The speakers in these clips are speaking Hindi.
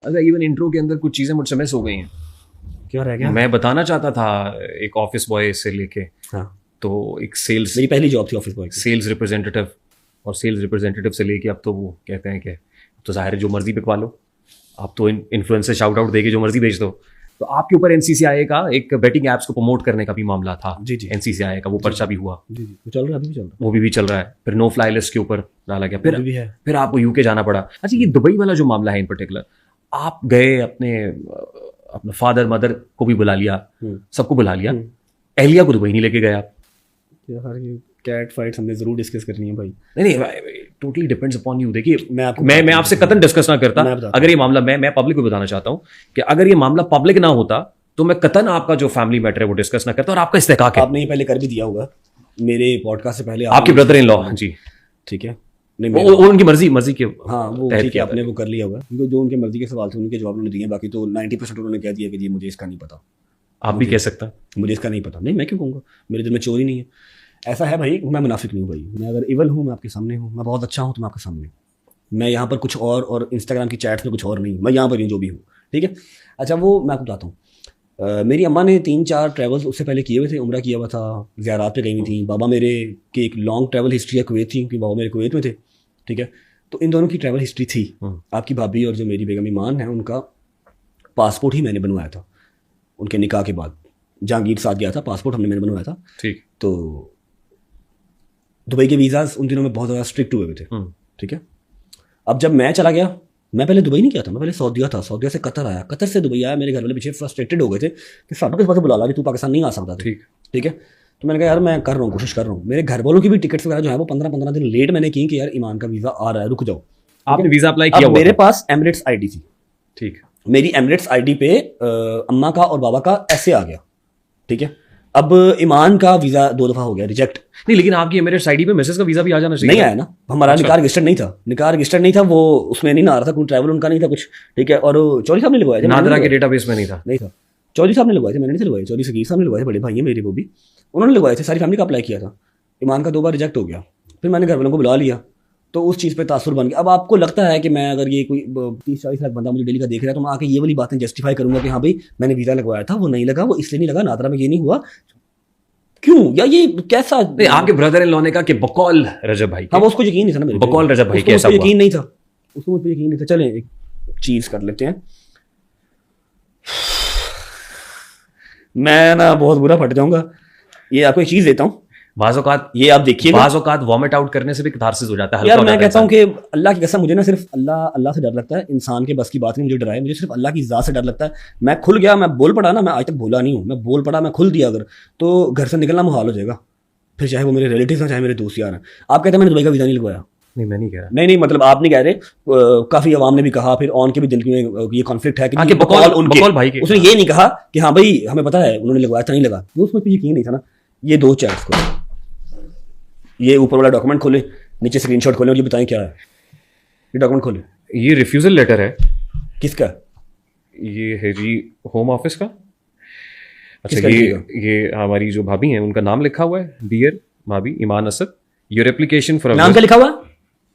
अगर इवन इंट्रो के अंदर कुछ चीज़ें मुझसे मिस हो गई हैं। क्या रह गया? मैं बताना चाहता था एक ऑफिस बॉय से लेके, हाँ, तो एक सेल्स मेरी पहली जॉब थी ऑफिस बॉय की। सेल्स रिप्रेजेंटेटिव, और सेल्स रिप्रेजेंटेटिव से लेके अब तो वो कहते हैं कि अब तो जाहिर है जो मर्जी बिकवा लो, आप तो इन्फ्लुएंसर शाउट आउट देके जो मर्जी बेच दो। तो आपके ऊपर एनसीसीआई का एक बेटिंग एप्स को प्रमोट करने का भी मामला था। जी जी एनसीसीआई का वो पर्चा भी हुआ, जी जी, वो चल रहा है, अभी भी चल रहा वो भी चल रहा है। फिर नो फ्लाई लिस्ट के ऊपर डाला गया, है, फिर अभी भी है। फिर आपको यूके जाना पड़ा। अच्छा, ये दुबई वाला जो मामला है इन पर्टिकुलर, आप गए अपने फादर मदर को भी बुला लिया, सबको बुला लिया, एहलिया को दुबई नहीं लेके गए आप? यार ये कैट फाइट्स हमने जरूर डिस्कस करनी है भाई। नहीं टोटली डिपेंड्स अपॉन यू। देखिए, मैं मैं आपसे कतन डिस्कस ना करता। मैं बताता अगर ये मामला मैं पब्लिक को बताना चाहता हूँ कि अगर ये मामला पब्लिक ना होता तो मैं कतन आपका जो फैमिली मैटर है वो डिस्कस ना करता। और आपका इस्तेकाक है, आपने ये पहले कर भी दिया होगा मेरे पॉडकास्ट से पहले। आपके ब्रदर इन लॉ, जी ठीक है, नहीं वो उनकी मर्जी के हाँ वो तहत ठीक है, किया आपने वो कर लिया होगा, क्योंकि जो उनके मर्जी के सवाल थे उनके जवाब उन्होंने दिए, बाकी तो 90% उन्होंने कह दिया कि जी मुझे इसका नहीं पता। आप भी कह सकता है मुझे इसका नहीं पता। नहीं, मैं क्यों कहूँगा, मेरे दिल में चोरी नहीं है। ऐसा है भाई, मैं मुनाफिक नहीं हूँ भाई। मैं अगर इवल हूँ मैं आपके सामने हूँ, मैं बहुत अच्छा हूँ तो मैं आपके सामने हूँ। मैं यहाँ पर कुछ और इंस्टाग्राम की चैट्स में कुछ और नहीं, मैं यहाँ पर ही जो भी हूँ, ठीक है। अच्छा, वो मैं आपको बताता हूँ। मेरी अम्मा ने 3-4 ट्रैवल्स उससे पहले किए हुए थे, उम्रा किया हुआ था, ज़ियारात पे गई हुई थी। बाबा मेरे की एक लॉन्ग ट्रैवल हिस्ट्री है कुवैत थी, क्योंकि बाबा मेरे कुवैत में थे, ठीक है। तो इन दोनों की ट्रैवल हिस्ट्री थी। आपकी भाभी और जो मेरी बेगम ईमान है, उनका पासपोर्ट ही मैंने बनवाया था उनके निकाह के बाद। जहांगीर साथ गया था, पासपोर्ट मैंने बनवाया था। ठीक। तो दुबई के वीज़ाज उन दिनों में बहुत ज़्यादा स्ट्रिक्ट हुए थे, ठीक है। अब जब मैं चला गया, मैं पहले दुबई नहीं गया था, मैं पहले सऊदीया था, सऊदीया से कतर आया, कतर से दुबई आया। मेरे घर वाले पीछे फ्रस्ट्रेटेड हो गए थे कि साहब किस बात से बुला ला कि तू पाकिस्तान नहीं आ सकता था, ठीक है। तो मैंने कहा यार मैं कर रहा हूँ, कोशिश कर रहा हूँ। मेरे घर वालों की भी टिकट्स वगैरह जो है वो 15-15 दिन लेट मैंने की कि यार ईमान का वीज़ा आ रहा है, रुक जाओ। आपने वीज़ा अप्लाई किया? मेरे पास एमिरेट्स आईडी थी, ठीक। मेरी एमिरेट्स आईडी पे अम्मा का और बाबा का ऐसे आ गया, ठीक है। अब ईमान का वीज़ा 2 दफ़ा हो गया रिजेक्ट। नहीं, लेकिन आपकी एमिरेट्स आईडी पे मिसेस का वीज़ा भी आ जाना चाहिए। नहीं आया ना, हमारा निकाह रजिस्टर्ड नहीं था, निकाह रजिस्टर्ड नहीं था, वो उसमें नहीं ना आ रहा था, कोई ट्रैवल उनका नहीं था कुछ, ठीक है। और चौधरी साहब ने लगवाया था, नादरा के डेटाबेस में नहीं था। नहीं था, चौधरी साहब ने लगवाए थे, मैंने नहीं लगवाए। चौधरी सगीर साहब ने लगवाए थे, बड़े भाई हैं मेरे, वो भी उन्होंने लगवाए थे। सारी फैमिली का अप्लाई किया था। ईमान का 2 बार रिजेक्ट हो गया, फिर मैंने घर वालों को बुला लिया, तो उस चीज़ पे तासुर बन गया। अब आपको लगता है कि मैं अगर ये कोई 30-40 लाख बंदा मुझे डेली का देख रहा है तो मैं आके ये वाली बातें जस्टिफाई करूंगा कि हाँ भाई मैंने वीज़ा लगवाया था, वो नहीं लगा, वो इसलिए नहीं लगा, नादरा में ये नहीं हुआ, क्यों? या ये कैसा? आपके ब्रदर इन लॉ ने कहा कि बकौल रजब भाई, हाँ, उसको यकीन नहीं था ना मेरे, बकौल रजब भाई कैसा हुआ, यकीन नहीं था उसको, मुझ पर यकीन नहीं था। चलें एक चीज़ कर लेते हैं, मैं ना बहुत बुरा फट जाऊंगा। ये आपको एक चीज़ देता हूँ, बाज़-औक़ात ये आप देखिए, बाज़-औक़ात वॉमिट आउट करने से भी कैथारसिस हो जाता है। यार मैं कहता हूँ कि अल्लाह की कसम, मुझे ना सिर्फ अल्लाह से डर लगता है, इंसान के बस की बात नहीं मुझे डराए, मुझे सिर्फ अल्लाह की ज़ात से डर लगता है। मैं खुल गया, मैं बोल पड़ा ना, मैं आज तक बोला नहीं हूँ, मैं बोल पड़ा, मैं खुल दिया अगर, तो घर से निकलना मुहाल हो जाएगा, फिर चाहे वो मेरे रिलेटिव हैं चाहे मेरे दोस्त यार हैं। आप कहते हैं मैंने दुबई का वीज़ा नहीं लगवाया? नहीं, मैं नहीं कह रहा। नहीं, मतलब आप नहीं कह रहे, काफी अवाम ने भी कहा, फिर ऑन के भी दिल में ये कॉन्फ्लिक्ट है कि बकौल भाई के, उसने ये नहीं कहा कि हाँ भाई हमें पता है उन्होंने लगवाया था, नहीं लगा, उसमें यकीन नहीं था ना। ये 2 चैट्स को, ये ऊपर वाला डॉक्यूमेंट खोले, नीचे स्क्रीनशॉट खोले और ये बताएं क्या है। ये डॉक्यूमेंट खोले, ये रिफ्यूजल लेटर है। किसका? ये है जी होम ऑफिस का। अच्छा, ये हमारी जो भाभी हैं उनका नाम लिखा हुआ है, डियर भाभी ईमान असद, योर एप्लीकेशन फॉर नाम क्या लिखा हुआ?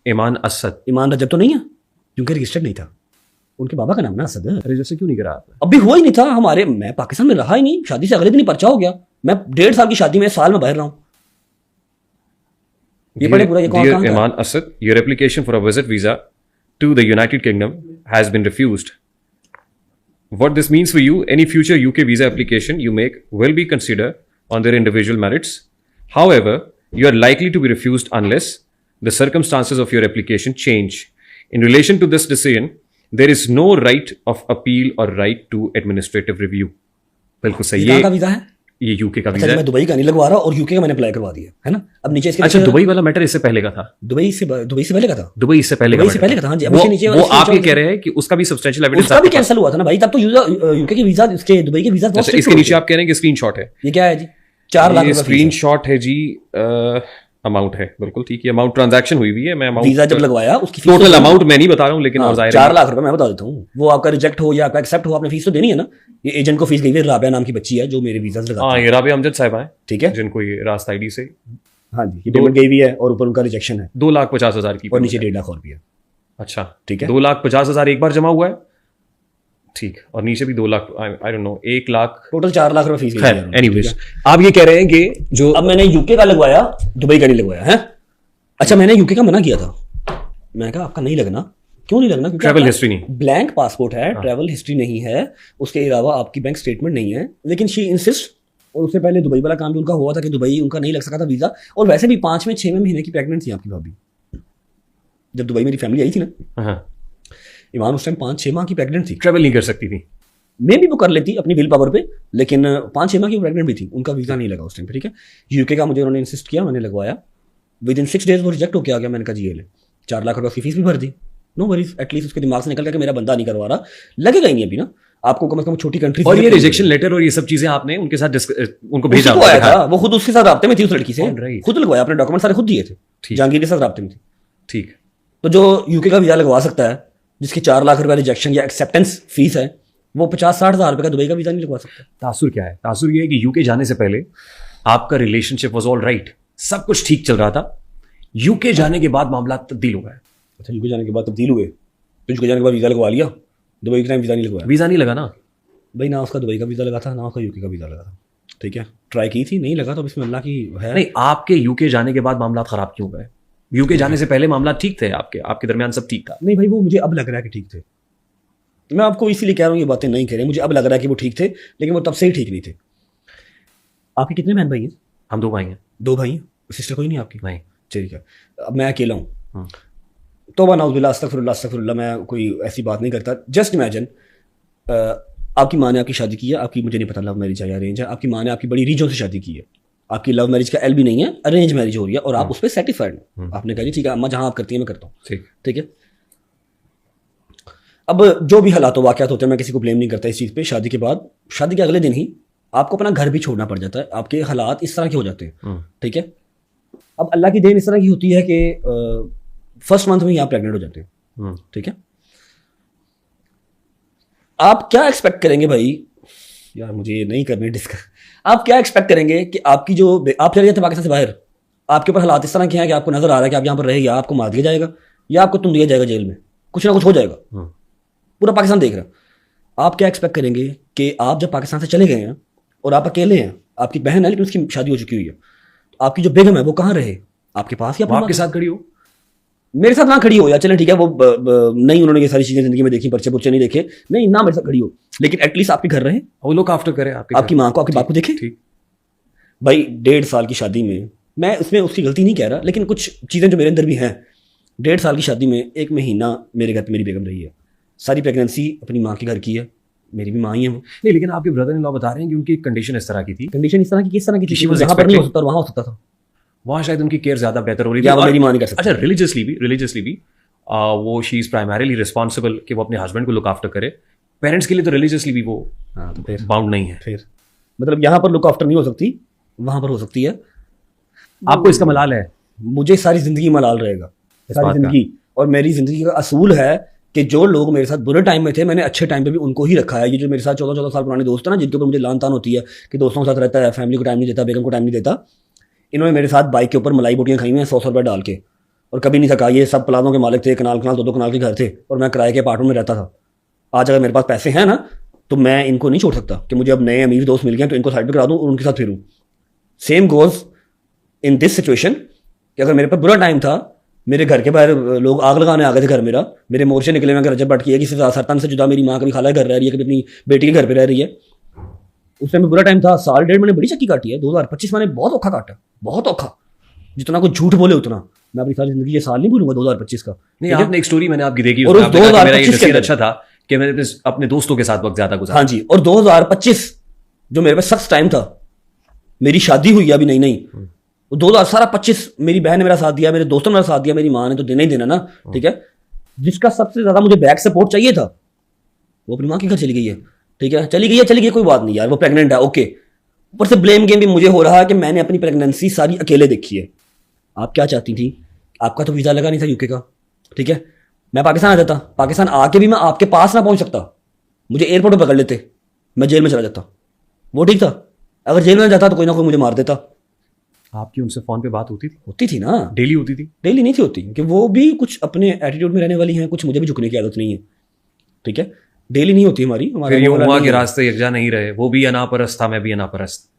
ईमान असद। ईमान रजब तो नहीं है, क्योंकि रजिस्टर्ड नहीं था। उनके बाबा का नाम ना असद है। रजिस्टर क्यों नहीं करा आपने? अभी हुआ ही नहीं था हमारे, मैं पाकिस्तान में रहा ही नहीं, शादी से अगले दिन ही पर्चा हो गया। मैं 1.5 साल की शादी में साल में बाहर रहा हूँ। ये बड़े पूरा, ये कौन Dear Iman Asad, your application for a visit visa to the United Kingdom has been refused. What this means for you, any future UK visa application you make will be considered on their individual merits. However, you are likely to be refused unless the circumstances of your application change. In relation to this decision, there is no right of appeal or right to administrative review. बिल्कुल सही है। का वीजा है ये यूके का वीजा है। मैं दुबई का नहीं लगवा रहा और यूके का मैंने अप्लाई करवा दिया है ना। अब नीचे इसके, अच्छा, दुबई वाला मैटर इससे पहले का था? दुबई से पहले का था। दुबई इससे पहले का था। हाँ जी। वो आप ये कह रहे हैं कि उसका भी सब्सटेंशियल एविडेंस उसका भी कैंसिल हुआ था ना भाई, तब तो यूके के वीजा, इसके दुबई के वीजा। इसके नीचे आप कह रहे हैं कि स्क्रीनशॉट है। ये क्या है जी? 4 लाख स्क्रीनशॉट है जी, अमाउंट है, बिल्कुल ठीक है, अमाउंट ट्रांजैक्शन हुई है। मैं अमाउंट वीजा जब लगवाया उसकी टोटल अमाउंट मैं नहीं बता रहा हूँ, लेकिन और 4 लाख रुपए मैं बता देता हूँ। वो आपका रिजेक्ट हो या आपका एक्सेप्ट हो, आपने फीस तो देनी है ना। ये एजेंट को फीस गई है, राबिया नाम की बच्ची है जो मेरे वीजा से लगाती है। ये राबिया अमजद साहिबा है, ठीक है, जिनको ये रास्ता आईडी से हाँ जी पेमेंट गई हुई है और ऊपर उनका रिजेक्शन है 2,50,000 की और नीचे 1.5 लाख और भी है। अच्छा ठीक है, 2,50,000 एक बार जमा हुआ है ठीक, और नीचे भी 2 lakh, I don't know, 1 lakh, total 4 lakh रुपए फीस। खैर एनीवेज, आप ये कह रहे हैं कि जो अब मैंने यूके का लगवाया, दुबई का नहीं लगवाया है। अच्छा, मैंने यूके का मना किया था, मैंने कहा आपका नहीं लगना। क्यों नहीं लगना? क्योंकि ट्रैवल आपका हिस्ट्री नहीं, ब्लैंक पासपोर्ट है, ट्रैवल हिस्ट्री नहीं है, उसके अलावा आपकी बैंक स्टेटमेंट नहीं है। लेकिन शी इंसिस्ट, और उससे पहले दुबई वाला काम भी उनका हुआ था कि दुबई उनका नहीं लग सका था वीजा, और वैसे भी 5वें 6वें महीने की प्रेग्नेंट थी आपकी भाभी जब दुबई मेरी फैमिली आई थी ना। हाँ, ईमान उस टाइम 5-6 माह की प्रेग्नेंट थी। ट्रैवल नहीं कर सकती थी, मैं भी वो कर लेती अपनी विल पावर पे, लेकिन 5-6 माह की प्रेग्नेंट भी थी, उनका वीजा नहीं लगा उस टाइम पे। ठीक है, यूके का मुझे उन्होंने इंसिस्ट किया, मैंने लगवाया, विद इन 6 डेज वो रिजेक्ट होकर आ गया। मैंने कहा जी ये ले, 4 लाख रुपये उसकी फीस भी भर दी, नो वरीज, एटलीस्ट उसके दिमाग से निकल गया कि मेरा बंदा नहीं करवा रहा, लगेगा ही नहीं अभी ना आपको, कम से कम छोटी कंट्री। और ये रिजेक्शन लेटर और ये सब चीजें आपने उनके साथ उनको भेजा उसी को आया था? था, वो खुद उसके साथ राब्ते में थी, उस लड़की से Alright. खुद लगवाया, अपने डॉक्यूमेंट सारे खुद दिए थे, ठीक। जहांगीर के साथ राब्ते में थी। ठीक, तो जो यूके का वीजा लगवा सकता है, जिसकी 4 लाख रुपए रिजेक्शन या एक्सेप्टेंस फीस है, वो 50-60 हज़ार रुपए का दुबई का वीजा नहीं लगवा सकता। तासुर क्या है? तासुर ये है कि यूके जाने से पहले आपका रिलेशनशिप वाज ऑल राइट, सब कुछ ठीक चल रहा था, यूके जाने के बाद मामला तब्दील हो गया। अच्छा, यूके जाने के बाद तब्दील हुए, तो यूके जाने के बाद वीजा लगवा लिया, दुबई के टाइम वीजा नहीं लगवाया वीजा नहीं लगा ना भाई, ना उसका दुबई का वीजा लगा था, ना उसका यूके का वीजा लगा था। ठीक है, ट्राई की थी, नहीं लगा, तो इसमें अल्लाह की है। नहीं, आपके यूके जाने के बाद मामला खराब क्यों गए? यूके जाने से पहले मामला ठीक थे, आपके दरमियान सब ठीक था। नहीं भाई, वो मुझे अब लग रहा है कि ठीक थे। मैं आपको इसीलिए कह रहा हूँ, ये बातें नहीं कह रहे, मुझे अब लग रहा है कि वो ठीक थे, लेकिन वो तब से ही ठीक नहीं थे। आपके कितने बहन भाई हैं? हम 2 भाई हैं। 2 भाई हैं, सिस्टर कोई नहीं आपकी? नहीं। ठीक है, अब मैं अकेला हूँ। हाँ। तौबा नाउज़ुबिल्लाह, अस्तगफिरुल्लाह अस्तगफिरुल्लाह, मैं कोई ऐसी बात नहीं करता। जस्ट इमेजिन, आपकी माँ ने आपकी शादी की है, आपकी मुझे नहीं पता लव मैरिज है या अरेंज है, आपकी माँ ने आपकी बड़ी रीजन से शादी की है, आपकी लव मैरिज का एल भी नहीं है, अरेंज मैरिज हो रही है, और आप उस पर सेटिस्फाइड हैं। आपने कहा जी ठीक है अम्मा, जहाँ आप करती हैं मैं करता हूँ। ठीक है, अब जो भी हालात वाक़यात होते हैं, मैं किसी को ब्लेम नहीं करता इस चीज़ पे। शादी के बाद, शादी के अगले दिन ही आपको अपना घर भी छोड़ना पड़ जाता है, आपके हालात इस तरह के हो जाते हैं। ठीक है, अब अल्लाह की देन इस तरह की होती है कि फर्स्ट मंथ में ही आप प्रेग्नेंट हो जाते हैं। ठीक है, आप क्या एक्सपेक्ट करेंगे भाई, यार मुझे ये नहीं करनी डिस्कस, आप क्या एक्सपेक्ट करेंगे कि आपकी जो, आप चले जाते पाकिस्तान से बाहर, आपके ऊपर हालात इस तरह के हैं कि आपको नजर आ रहा है कि आप यहाँ पर रहेंगे, आपको मार दिया जाएगा या आपको तुम दिया जाएगा जेल में, कुछ ना कुछ हो जाएगा, पूरा पाकिस्तान देख रहा है। आप क्या एक्सपेक्ट करेंगे कि आप जब पाकिस्तान से चले गए हैं और आप अकेले हैं, आपकी बहन है लेकिन उसकी शादी हो चुकी हुई है, तो आपकी जो बेगम है वो कहाँ रहे, आपके पास या आपके साथ खड़ी हो? मेरे साथ ना खड़ी हो, या चलें ठीक है, वो नहीं, उन्होंने ये सारी चीजें जिंदगी में देखी, पर्चे पुर्चे नहीं देखे, नहीं ना मेरे साथ खड़ी हो, लेकिन एटलीस्ट आपके घर रहे, वो लोग आफ्टर करे, आपकी माँ को, आपके बाप को देखे। ठीक भाई 1.5 साल की शादी में, मैं उसमें उसकी गलती नहीं कह रहा, लेकिन कुछ चीज़ें जो मेरे अंदर भी हैं, 1.5 साल की शादी में 1 महीना मेरे घर पे मेरी बेगम रही है, सारी प्रेगनेंसी अपनी माँ के घर की है, मेरी भी माँ ही है वो। नहीं, लेकिन आपके ब्रदर इन लॉ बता रहे हैं कि उनकी कंडीशन इस तरह की थी, कंडीशन इस तरह की, किस तरह की थी, She was जहाँ पर नहीं हो expecting- सकता वहाँ हो सकता था, वहाँ शायद उनकी केयर ज्यादा बेहतर हो रही थी, या वो और- मेरी माँ नहीं कर सकती। अच्छा, रिलीजियसली भी वो शी इज प्राइमरीली रिस्पॉन्सिबल कि वो अपने हस्बैंड को लुक आफ्टर करे, पेरेंट्स के लिए तो रिलीजियसली भी वो हाँ, तो फिर बाउंड नहीं है। फिर मतलब यहाँ पर लुक आफ्टर नहीं हो सकती, वहाँ पर हो सकती है। आपको इसका मलाल है? मुझे सारी जिंदगी मलाल रहेगा, इस सारी बात का? जिंदगी, और मेरी जिंदगी का असूल है कि जो लोग मेरे साथ बुरे टाइम में थे, मैंने अच्छे टाइम पे भी उनको ही रखा है। ये जो मेरे साथ 14-14 साल पुराने दोस्त हैं ना, जिनके ऊपर मुझे लान तान होती है कि दोस्तों के साथ रहता है, फैमिली को टाइम नहीं देता, बेगम को टाइम नहीं देता, इन्होंने मेरे साथ बाइक के ऊपर मलाई बोटियाँ खाई हुई हैं 100 रुपये डाल के, और कभी नहीं थका। ये सब प्लाजों के मालिक थे, कनाल 2-2 कनाल के घर थे, और मैं किराए के अपार्टमेंट में रहता था। आज अगर मेरे पास पैसे हैं ना, तो मैं इनको नहीं छोड़ सकता कि मुझे अब नए अमीर दोस्त मिल गए तो इनको साइड पर करा दूँ और उनके साथ फिरूँ। Same goes in this situation कि अगर मेरे पास बुरा टाइम था, मेरे घर के बाहर लोग आग लगाने आ गए थे घर मेरा, मेरे मोर्चे निकले, मैं रजब भट्ट की है कि सरतन से जुदा मेरी माँ कभी खाला घर रह रही है, कभी अपनी बेटी के घर पे रह रही है। उस टाइम में बुरा टाइम था, 1.5 मैंने बड़ी चक्की काटी है, 2025 मैंने बहुत औखा काटा, बहुत औखा, जितना कुछ झूठ बोले उतना। मैं अपनी सारी जिंदगी ये साल नहीं भूलूंगा 2025 का। नहीं, आपने एक स्टोरी मैंने आपकी देखी, और उसमें उस आपने कहा कि मेरा ये 2025 के नसीहत अंदर- अच्छा था कि मैंने अपने दोस्तों के साथ वक्त ज्यादा गुजारा। हाँ जी, और 2025 जो मेरे पास सख्त टाइम था, मेरी शादी हुई है अभी नहीं नहीं, 2025 मेरी बहन ने मेरा साथ दिया, मेरे दोस्तों ने मेरा साथ दिया, मेरी माँ ने तो देना ही देना ना। ठीक है, जिसका सबसे ज्यादा मुझे बैक सपोर्ट चाहिए था वो अपनी माँ के घर चली गई है। ठीक है, चली गई है, कोई बात नहीं यार, वो प्रेग्नेंट है, ओके। ऊपर से ब्लेम गेम भी मुझे हो रहा है कि मैंने अपनी प्रेगनेंसी सारी अकेले देखी है। आप क्या चाहती थी? आपका तो वीजा लगा नहीं था यूके का, ठीक है, मैं पाकिस्तान आ जाता, पाकिस्तान आके भी मैं आपके पास ना पहुंच सकता, मुझे एयरपोर्ट पर पकड़ लेते, मैं जेल में चला जाता, वो ठीक था। अगर जेल में जाता तो कोई ना कोई मुझे मार देता। आपकी उनसे फोन पे बात होती थी ना, डेली होती थी? डेली नहीं थी होती, कि वो भी कुछ अपने एटीट्यूड में रहने वाली हैं, कुछ मुझे भी झुकने की आदत नहीं है। ठीक है, डेली नहीं होती हमारी, हमारा फिर यूं वो वाला हुआ नहीं कि है। रास्ते यकजा नहीं रहे, वो भी अनापरस्त था, मैं भी अनापरस्त।